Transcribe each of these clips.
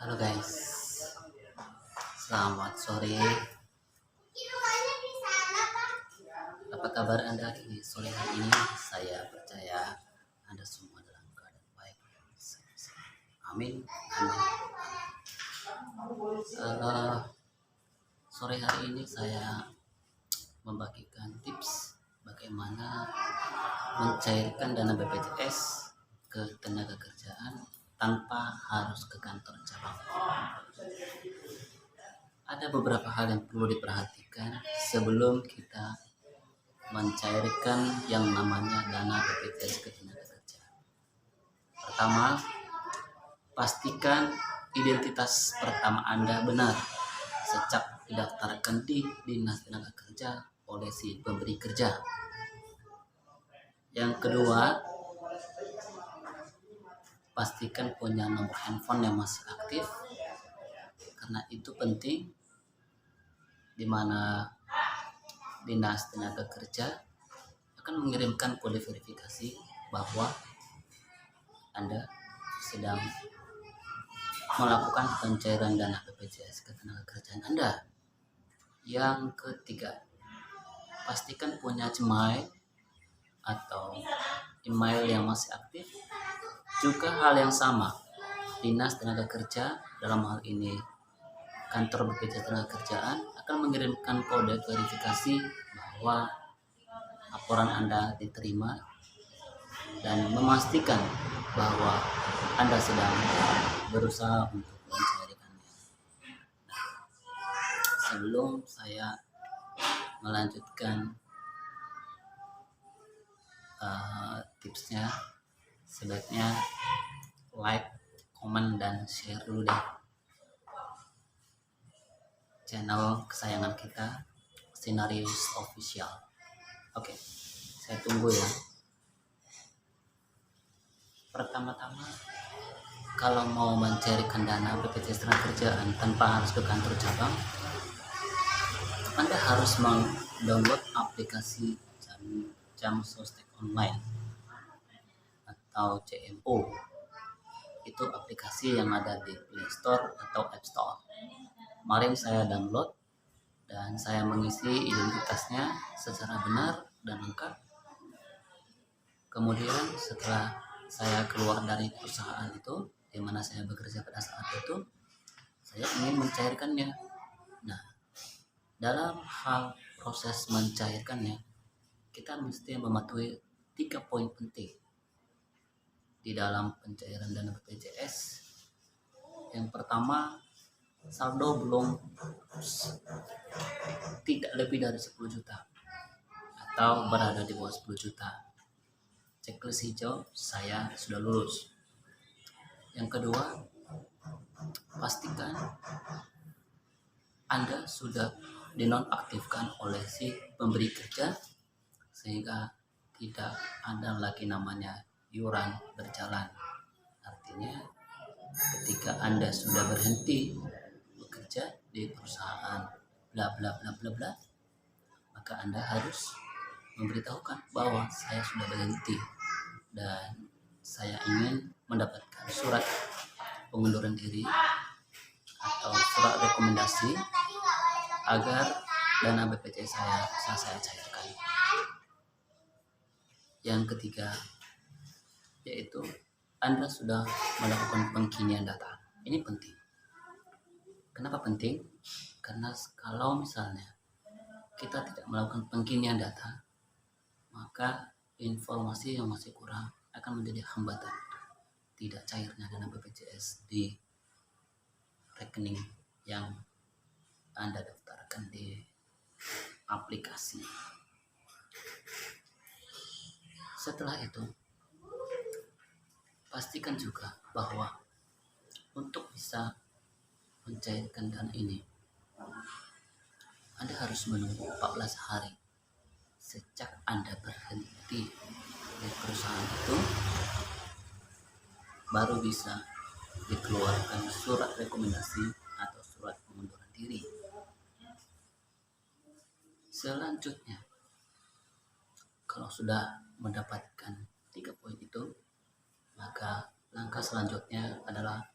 Halo guys, selamat sore. Apa kabar Anda di sore hari ini? Saya percaya Anda semua dalam keadaan baik. Amin, amin. Sore hari ini saya membagikan tips bagaimana mencairkan dana BPJS ke tenaga kerjaan tanpa harus ke kantor cabang. Ada beberapa hal yang perlu diperhatikan sebelum kita mencairkan yang namanya dana BPJS ke tenaga kerja. Pertama, pastikan identitas pertama Anda benar sejak didaftarkan di Dinas Tenaga Kerja oleh si pemberi kerja. Yang kedua, pastikan punya nomor handphone yang masih aktif karena itu penting, di mana Dinas Tenaga Kerja akan mengirimkan kode verifikasi bahwa Anda sedang melakukan pencairan dana BPJS ke tenaga kerjaan Anda. Yang ketiga, pastikan punya Gmail atau email yang masih aktif. Juga hal yang sama, Dinas Tenaga Kerja, dalam hal ini kantor BPJS Tenaga Kerjaan, akan mengirimkan kode verifikasi bahwa laporan Anda diterima dan memastikan bahwa Anda sedang berusaha untuk mencairkannya. Sebelum saya melanjutkan tipsnya, sebaiknya like, komen, dan share dulu deh channel kesayangan kita, Sinarius Official. Oke, saya tunggu ya. Pertama-tama, kalau mau mencairkan dana BPJS Tenagakerjaan tanpa harus ke kantor cabang, Anda harus mendownload aplikasi Jam Sostek Online atau JMO. Itu aplikasi yang ada di Play Store atau App Store. Kemarin saya download dan saya mengisi identitasnya secara benar dan lengkap. Kemudian setelah saya keluar dari perusahaan itu, di mana saya bekerja pada saat itu, saya ingin mencairkannya. Nah, dalam hal proses mencairkannya, kita mesti mematuhi 3 poin penting di dalam pencairan dana BPJS. Yang pertama, saldo belum tidak lebih dari 10 juta atau berada di bawah 10 juta. Checklist hijau, saya sudah lulus. Yang kedua, pastikan Anda sudah dinonaktifkan oleh si pemberi kerja sehingga tidak ada lagi namanya iuran berjalan. Artinya ketika Anda sudah berhenti bekerja di perusahaan bla bla bla bla bla, maka Anda harus memberitahukan bahwa saya sudah berhenti dan saya ingin mendapatkan surat pengunduran diri atau surat rekomendasi agar dana BPJS saya bisa saya cairkan. Yang ketiga, yaitu Anda sudah melakukan pengkinian data. Ini penting. Kenapa penting? Karena kalau misalnya kita tidak melakukan pengkinian data, maka informasi yang masih kurang akan menjadi hambatan tidak cairnya dana BPJS di rekening yang Anda daftarkan di aplikasi. Setelah itu, pastikan juga bahwa untuk bisa mencairkan dana ini, Anda harus menunggu 14 hari sejak Anda berhenti di perusahaan itu, baru bisa dikeluarkan surat rekomendasi atau surat pengunduran diri. Selanjutnya, kalau sudah mendapatkan 3 poin itu, maka langkah selanjutnya adalah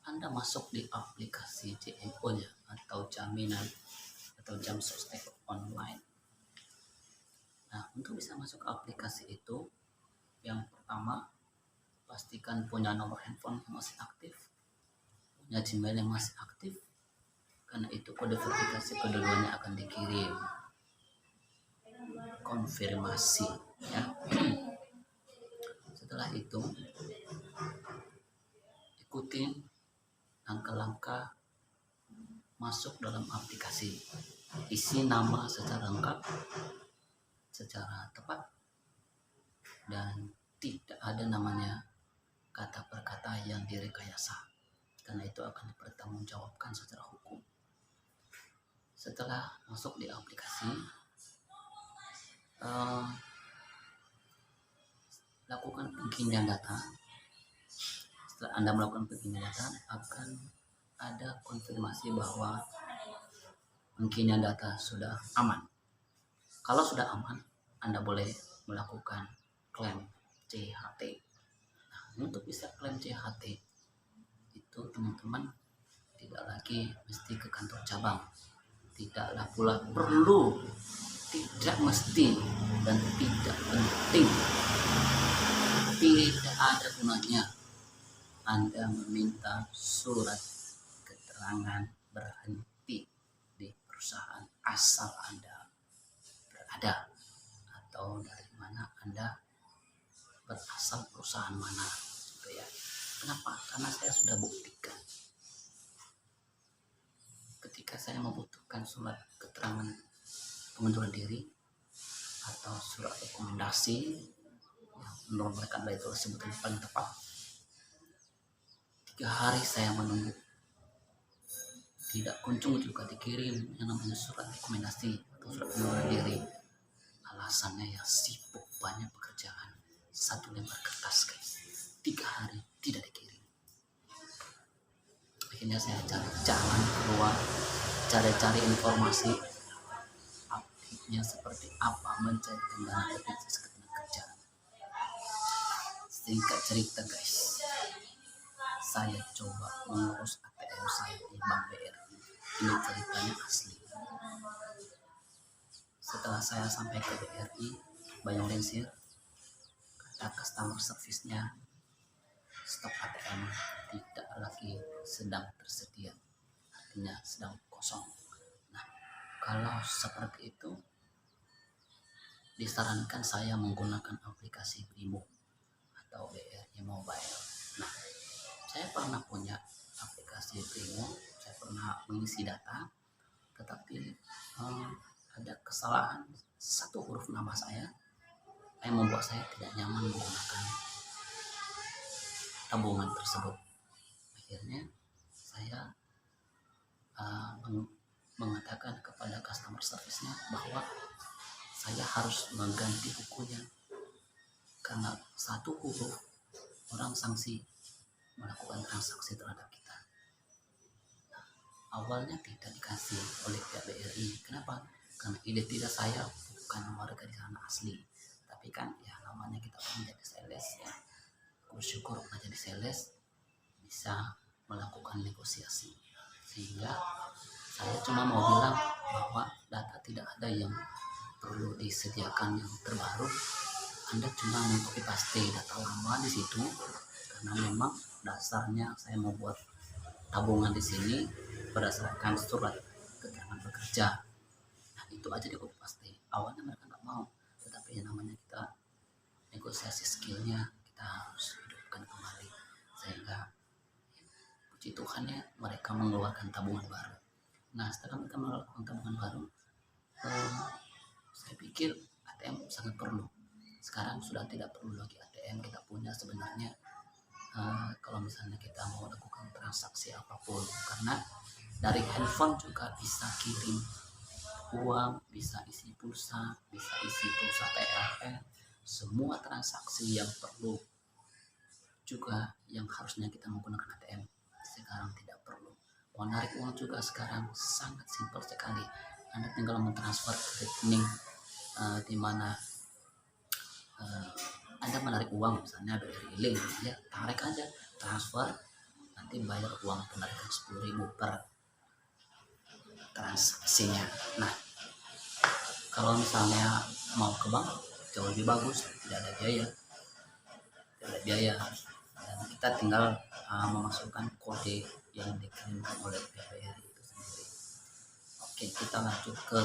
Anda masuk di aplikasi JMO-nya atau jaminan atau jam sostek online. Nah, untuk bisa masuk ke aplikasi itu, yang pertama pastikan punya nomor handphone yang masih aktif, punya Gmail yang masih aktif, karena itu kode verifikasi keduanya akan dikirim. Konfirmasi ya. Setelah itu ikutin langkah-langkah masuk dalam aplikasi. Isi nama secara lengkap, secara tepat, dan tidak ada namanya kata per kata yang direkayasa, karena itu akan dipertanggungjawabkan secara hukum. Setelah masuk di aplikasi, lakukan pengisian data. Setelah Anda melakukan pengisian data, akan ada konfirmasi bahwa pengisian data sudah aman. Kalau sudah aman, Anda boleh melakukan klaim CHT. Nah, untuk bisa klaim CHT itu teman-teman tidak lagi mesti ke kantor cabang, tidaklah pula perlu, tidak mesti, dan tidak penting, tidak ada gunanya Anda meminta surat keterangan berhenti di perusahaan asal Anda berada, atau dari mana Anda berasal, perusahaan mana gitu ya. Kenapa? Karena saya sudah buktikan ketika saya membutuhkan surat keterangan pengunduran diri atau surat rekomendasi yang menurut mereka adalah itu sebutan paling tepat, 3 hari saya menunggu, tidak kunjung juga dikirim yang namanya surat rekomendasi atau surat pengunduran diri. Alasannya ya sibuk, banyak pekerjaan, 1 lembar kertas guys, 3 hari tidak dikirim. Akhirnya saya cari jalan keluar, cari informasi update-nya seperti apa, mencari kendala BPJS Ketenagakerjaan. Singkat cerita guys, saya coba mengurus ATM saya di Bank BRI. Ini ceritanya asli. Setelah saya sampai ke BRI Banyumasin, kata customer service-nya, stok ATM tidak lagi sedang tersedia, artinya sedang kosong. Nah, kalau seperti itu disarankan saya menggunakan aplikasi Brimo atau BRI Mobile. Nah, saya pernah punya aplikasi Brimo, saya pernah mengisi data, tetapi ada kesalahan 1 huruf nama saya yang membuat saya tidak nyaman menggunakan tabungan tersebut. Akhirnya saya mengatakan kepada customer service-nya bahwa saya harus mengganti bukunya karena 1 huruf orang sanksi melakukan transaksi terhadap kita. Nah, awalnya tidak dikasih oleh pihak BRI. Kenapa? Karena identitas saya bukan warga di sana asli. Tapi kan ya namanya kita menjadi sales ya. Bersyukur menjadi sales bisa melakukan negosiasi, sehingga saya cuma mau bilang bahwa data tidak ada yang perlu disediakan yang terbaru. Anda cuma mengcopy paste data lama di situ, karena memang dasarnya saya mau buat tabungan di sini berdasarkan surat keterangan bekerja. Nah, itu aja di copy paste. Awalnya mereka nggak mau, tetapi yang namanya kita negosiasi skillnya kita harus hidupkan kembali, sehingga puji Tuhan ya mereka mengeluarkan tabungan baru. Nah, setelah mereka mengeluarkan tabungan baru, saya pikir ATM sangat perlu. Sekarang sudah tidak perlu lagi ATM, kita punya sebenarnya kalau misalnya kita mau lakukan transaksi apapun, karena dari handphone juga bisa kirim uang, bisa isi pulsa, bisa isi pulsa PLN, semua transaksi yang perlu juga yang harusnya kita menggunakan ATM sekarang tidak perlu. Mau narik uang juga sekarang sangat simpel sekali. Anda tinggal mentransfer ke rekening di mana Anda menarik uang, misalnya BRI Link, ya tarik aja, transfer, nanti bayar uang penarikan 10.000 per transaksinya. Nah, kalau misalnya mau ke bank jauh lebih bagus, tidak ada biaya, dan kita tinggal memasukkan kode yang dikirimkan oleh BRI itu sendiri. Oke, kita lanjut ke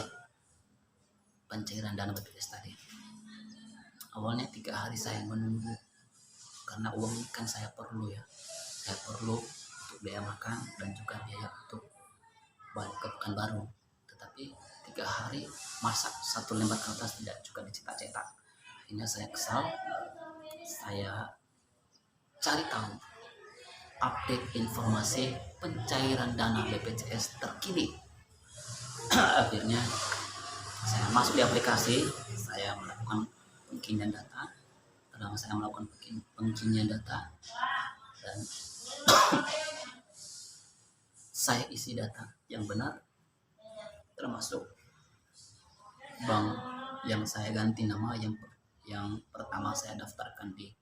pencairan dana BPJS tadi. Awalnya 3 hari saya menunggu, karena uang ini kan saya perlu untuk biaya makan dan juga biaya untuk balik ke Pekanbaru. Tetapi 3 hari masa satu lembar kertas tidak juga dicetak-cetak. Akhirnya saya kesal, saya cari tahu update informasi pencairan dana BPJS terkini. Akhirnya saya masuk di aplikasi, saya melakukan pengisian data. Setelah saya melakukan pengisian data dan saya isi data yang benar, termasuk bank yang saya ganti nama, yang pertama saya daftarkan di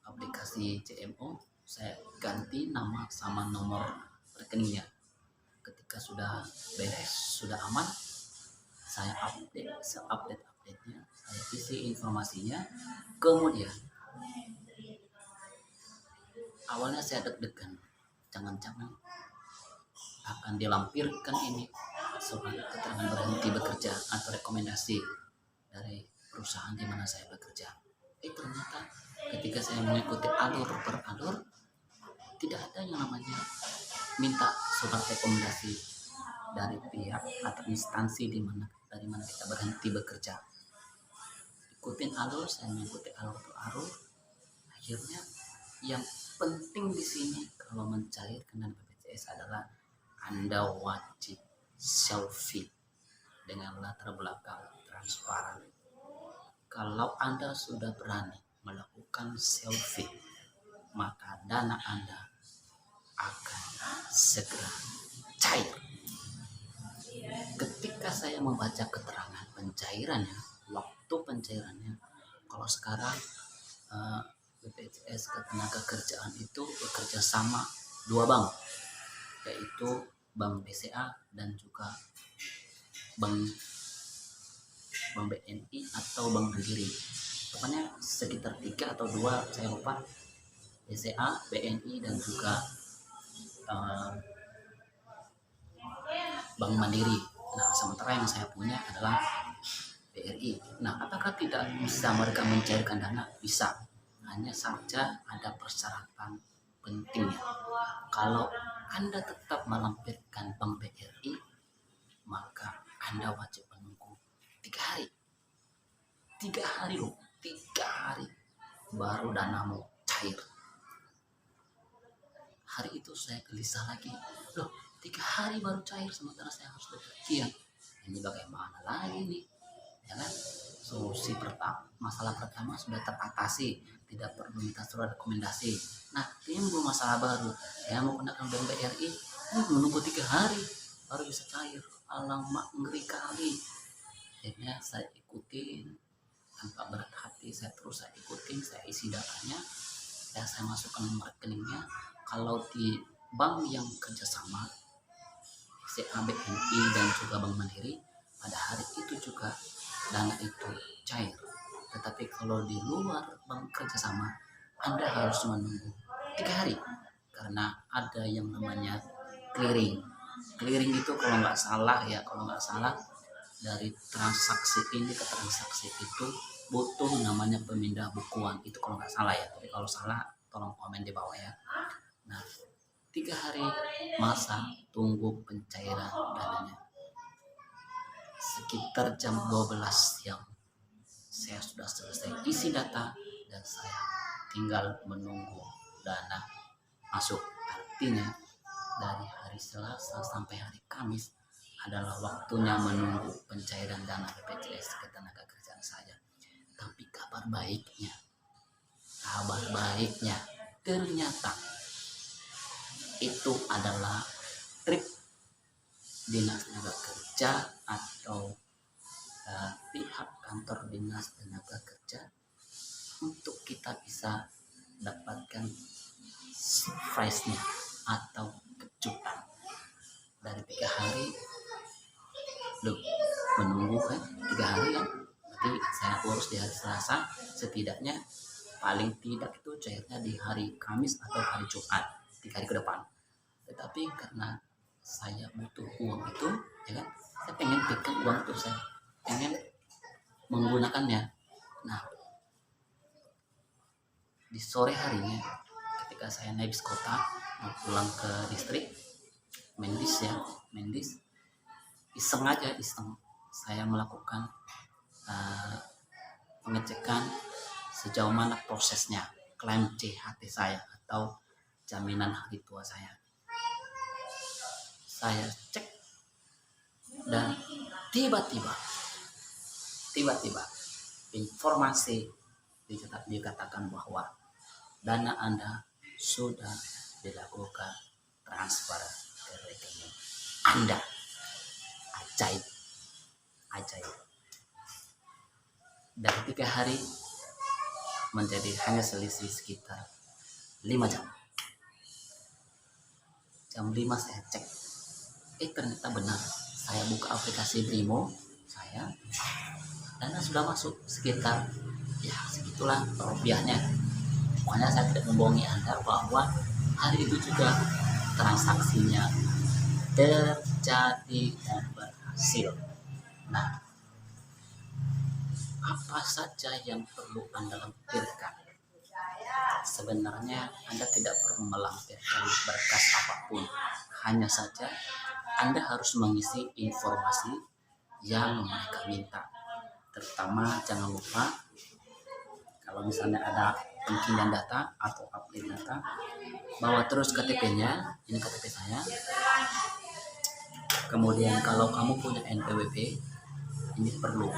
aplikasi CMO, saya ganti nama sama nomor rekeningnya. Ketika sudah beres, sudah aman, saya update-nya, saya isi informasinya. Kemudian awalnya saya deg-degan, jangan-jangan akan dilampirkan ini surat keterangan berhenti bekerja atau rekomendasi dari perusahaan di mana saya bekerja. Ternyata ketika saya mengikuti alur per alur, tidak ada yang namanya minta surat rekomendasi dari pihak atau instansi dari mana kita berhenti bekerja. Ikutin alur, saya mengikuti alur per alur. Akhirnya yang penting di sini kalau mencairkan dana BPJS adalah Anda wajib selfie dengan latar belakang transparan. Kalau Anda sudah berani melakukan selfie, maka dana Anda akan segera cair. Ketika saya membaca keterangan pencairannya, waktu pencairannya, kalau sekarang BPJS Ketenagakerjaan itu bekerja sama 2 bank, yaitu Bank BCA dan juga Bank BNI atau Bank Mandiri. Pokoknya sekitar 3 atau 2, saya lupa, BCA, BNI dan juga Bank Mandiri. Nah, sementara yang saya punya adalah BRI. Nah, apakah tidak bisa mereka mencairkan dana? Bisa, hanya saja ada persyaratan pentingnya. Kalau Anda tetap melampirkan Bank BRI, maka Anda wajib menunggu 3 hari. 3 hari loh, 3 hari baru danamu cair. Hari itu saya gelisah lagi, loh 3 hari baru cair sementara saya harus bekerja. Ini bagaimana lagi nih, ya kan? Solusi masalah pertama sudah teratasi, tidak perlu minta surat rekomendasi. Nah, timbul masalah baru, saya mau kenakan Bank BRI, menunggu 3 hari baru bisa cair. Alamak, ngeri kali. Akhirnya saya ikutin tanpa berat hati, saya ikutin, saya isi datanya, saya masukkan nomor rekeningnya. Kalau di bank yang kerjasama BCA, BNI dan juga Bank Mandiri, pada hari itu juga dana itu cair. Tetapi kalau di luar bank kerjasama, Anda harus menunggu 3 hari karena ada yang namanya clearing. Clearing itu kalau nggak salah dari transaksi ini ke transaksi itu butuh namanya pemindah bukuan, itu kalau nggak salah ya. Tapi kalau salah tolong komen di bawah ya. Nah, 3 hari masa tunggu pencairan dananya. Sekitar jam 12 siang saya sudah selesai isi data dan saya tinggal menunggu dana masuk. Artinya dari hari Selasa sampai hari Kamis adalah waktunya menunggu pencairan dana BPJS Ketenagakerjaan saja. Tapi kabar baiknya ternyata itu adalah trik Dinas Tenaga Kerja atau pihak kantor Dinas Tenaga Kerja untuk kita bisa dapatkan surprise-nya, atau kejutan. Dari 3 hari loh, menunggu kan 3 hari kan, berarti saya urus di hari Selasa, setidaknya paling tidak itu cairnya di hari Kamis atau hari Jumat, 3 hari ke depan. Tetapi karena saya butuh uang itu, ya kan, saya pengen pegang uang itu, saya pengen menggunakannya. Nah, di sore harinya ketika saya naik bis kota mau pulang ke distrik Mendis, iseng saya melakukan pengecekan sejauh mana prosesnya klaim CHT saya atau jaminan hari tua saya. Saya cek dan tiba-tiba informasi dikatakan bahwa dana Anda sudah dilakukan transfer ke rekening Anda. Ajaib. Dari 3 hari menjadi hanya selisih sekitar 5 jam. Jam 5 saya cek, ternyata benar. Saya buka aplikasi Brimo saya, dana sudah masuk sekitar ya segitulah rupiahnya. Pokoknya saya tidak membohongi Anda bahwa hari itu juga transaksinya terjadi dan berhasil. Nah, apa saja yang perlu Anda lampirkan? Sebenarnya Anda tidak perlu melampirkan berkas apapun, hanya saja Anda harus mengisi informasi yang mereka minta. Terutama jangan lupa kalau misalnya ada pengkinian data atau update data, bawa terus KTP-nya, ini KTP saya. Kemudian kalau kamu punya NPWP, ini perlu.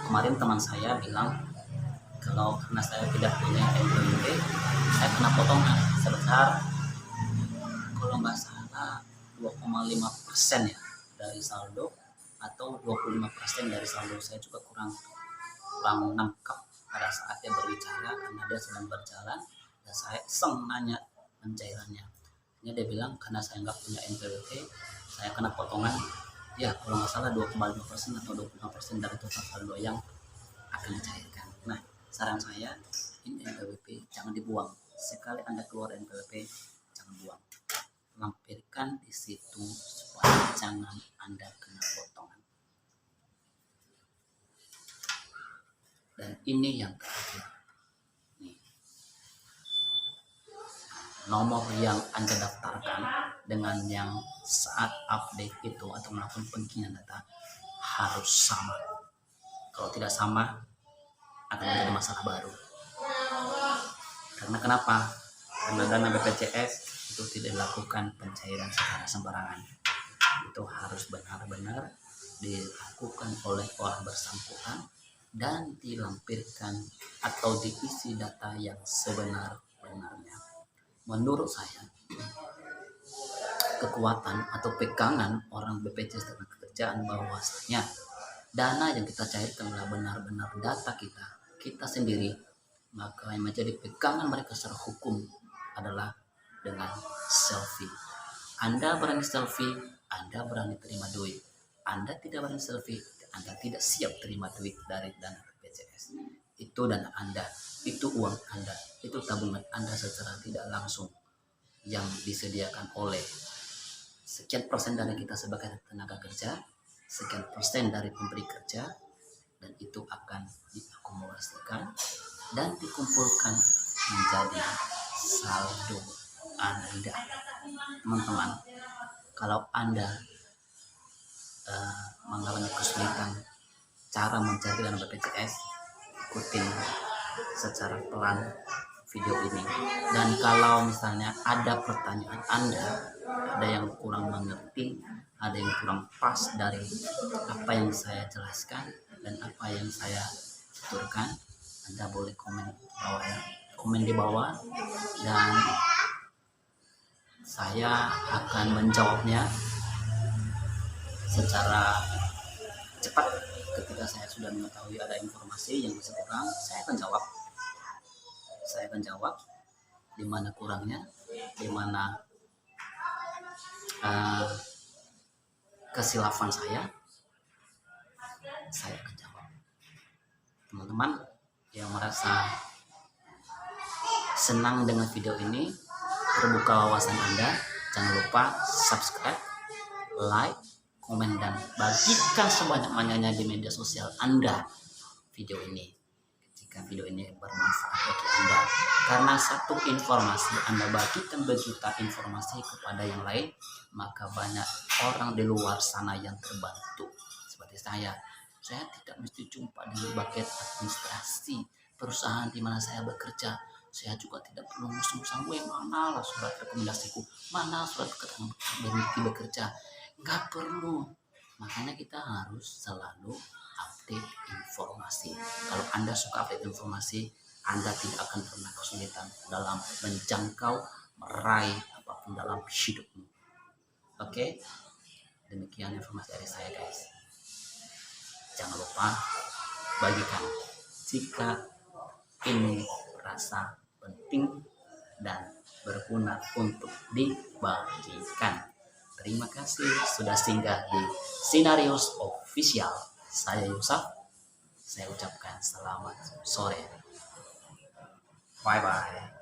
Kemarin teman saya bilang kalau karena saya tidak punya NPWP, saya kena potongan sebesar kalau nggak salah 2,5% ya dari saldo, atau 25% dari saldo. Saya juga kurang nangkap pada saat dia berbicara karena dia sedang berjalan dan saya iseng nanya pencairannya. Ini dia bilang karena saya nggak punya NPWP, saya kena potongan ya kalau nggak salah 2,5% atau 25% dari total saldo yang akan dicairkan. Nah, saran saya, ini NPWP jangan dibuang. Sekali Anda keluar NPWP, jangan buang. Lampirkan di situ supaya jangan Anda kena potongan. Dan ini yang terakhir. Nih. Nomor yang Anda daftarkan dengan yang saat update itu atau melakukan pengkinian data harus sama. Kalau tidak sama, akan menjadi masalah baru. Karena kenapa? Karena dana BPJS itu tidak dilakukan pencairan secara sembarangan. Itu harus benar-benar dilakukan oleh orang bersangkutan dan dilampirkan atau diisi data yang sebenar-benarnya. Menurut saya, kekuatan atau pegangan orang BPJS Ketenagakerjaan bahwasanya dana yang kita cairkan adalah benar-benar data kita sendiri, maka yang menjadi pegangan mereka secara hukum adalah dengan selfie. Anda berani selfie, Anda berani terima duit. Anda tidak berani selfie, Anda tidak siap terima duit dari dana BPJS. Itu dana Anda, itu uang Anda, itu tabungan Anda secara tidak langsung yang disediakan oleh sekian persen dari kita sebagai tenaga kerja, sekian persen dari pemberi kerja, dan itu akan diakumulasikan dan dikumpulkan menjadi saldo Anda. Teman-teman, kalau Anda mengalami kesulitan cara mencari dana BPJS, ikutin secara pelan video ini. Dan kalau misalnya ada pertanyaan Anda, ada yang kurang mengerti, ada yang kurang pas dari apa yang saya jelaskan dan apa yang saya tuturkan, Anda boleh komen di bawah dan saya akan menjawabnya secara cepat. Ketika saya sudah mengetahui ada informasi yang masih kurang, saya akan jawab di mana kurangnya, di mana uh, kesilapan saya akan jawab. Teman-teman yang merasa senang dengan video ini, terbuka wawasan Anda, jangan lupa subscribe, like, komen, dan bagikan sebanyak-banyaknya di media sosial Anda video ini jika video ini bermanfaat bagi Anda. Karena satu informasi Anda bagikan berjuta informasi kepada yang lain, maka banyak orang di luar sana yang terbantu. Seperti saya tidak mesti jumpa di bagian administrasi perusahaan di mana saya bekerja. Saya juga tidak perlu musang-musang, mana lah surat rekomendasiku, mana surat berhenti bekerja, nggak perlu. Makanya kita harus selalu update informasi. Kalau Anda suka update informasi, Anda tidak akan pernah kesulitan dalam menjangkau, meraih apapun dalam hidupmu. Oke, demikian informasi dari saya, guys. Jangan lupa bagikan jika ini merasa penting dan berguna untuk dibagikan. Terima kasih sudah singgah di Sinarius Official. Saya Yusuf. Saya ucapkan selamat sore. Bye bye.